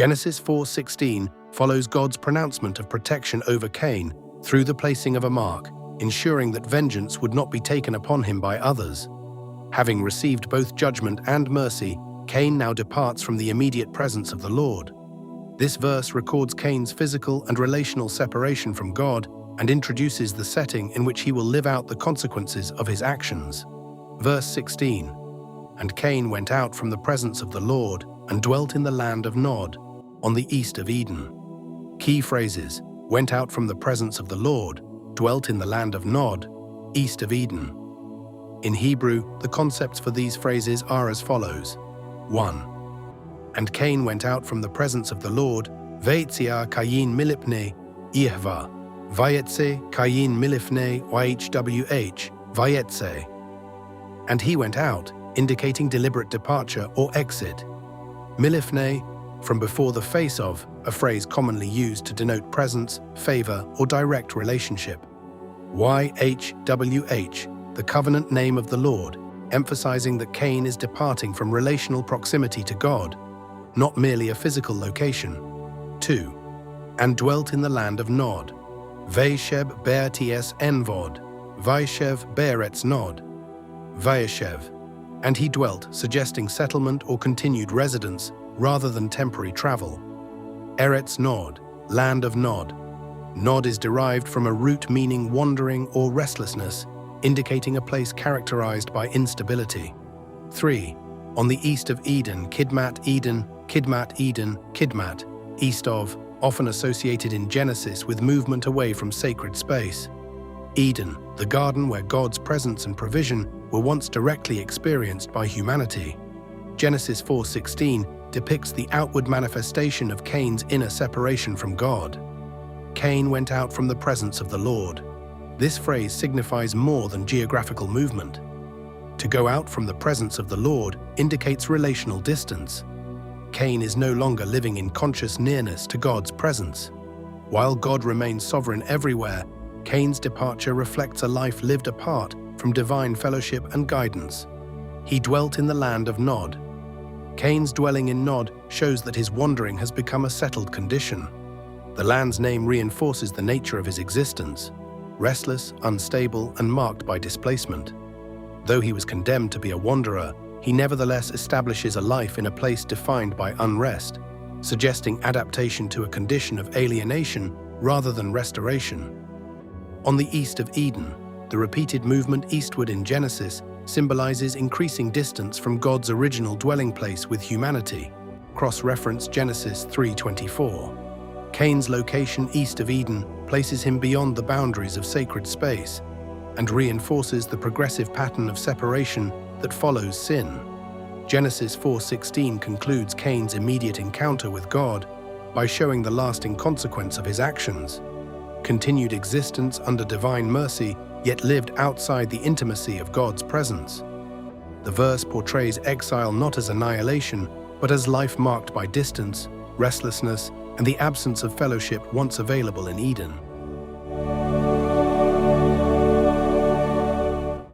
Genesis 4:16 follows God's pronouncement of protection over Cain through the placing of a mark, ensuring that vengeance would not be taken upon him by others. Having received both judgment and mercy, Cain now departs from the immediate presence of the Lord. This verse records Cain's physical and relational separation from God and introduces the setting in which he will live out the consequences of his actions. Verse 16, "And Cain went out from the presence of the Lord and dwelt in the land of Nod, on the east of Eden." Key phrases: went out from the presence of the Lord, dwelt in the land of Nod, east of Eden. In Hebrew, the concepts for these phrases are as follows. 1. And Cain went out from the presence of the Lord, vayetse Qayin millifnei, YHWH, vayetse Qayin millifnei YHWH, vayetse. And he went out, indicating deliberate departure or exit. Millifnei, from before the face of, a phrase commonly used to denote presence, favor, or direct relationship. YHWH, the covenant name of the Lord, emphasizing that Cain is departing from relational proximity to God, not merely a physical location. 2. And dwelt in the land of Nod, vayeshev be'erets envod, vayeshev be'eretz Nod, vayeshev. And he dwelt, suggesting settlement or continued residence rather than temporary travel. Eretz Nod, land of Nod. Nod is derived from a root meaning wandering or restlessness, indicating a place characterized by instability. 3. On the east of Eden, Kidmat Eden, Kidmat Eden, Kidmat, east of, often associated in Genesis with movement away from sacred space. Eden, the garden where God's presence and provision were once directly experienced by humanity. Genesis 4:16 depicts the outward manifestation of Cain's inner separation from God. Cain went out from the presence of the Lord. This phrase signifies more than geographical movement. To go out from the presence of the Lord indicates relational distance. Cain is no longer living in conscious nearness to God's presence. While God remains sovereign everywhere, Cain's departure reflects a life lived apart from divine fellowship and guidance. He dwelt in the land of Nod. Cain's dwelling in Nod shows that his wandering has become a settled condition. The land's name reinforces the nature of his existence: restless, unstable, and marked by displacement. Though he was condemned to be a wanderer, he nevertheless establishes a life in a place defined by unrest, suggesting adaptation to a condition of alienation rather than restoration. On the east of Eden, the repeated movement eastward in Genesis symbolizes increasing distance from God's original dwelling place with humanity. Cross-reference Genesis 3:24. Cain's location east of Eden places him beyond the boundaries of sacred space and reinforces the progressive pattern of separation that follows sin. Genesis 4:16 concludes Cain's immediate encounter with God by showing the lasting consequence of his actions: continued existence under divine mercy, yet lived outside the intimacy of God's presence. The verse portrays exile not as annihilation, but as life marked by distance, restlessness, and the absence of fellowship once available in Eden.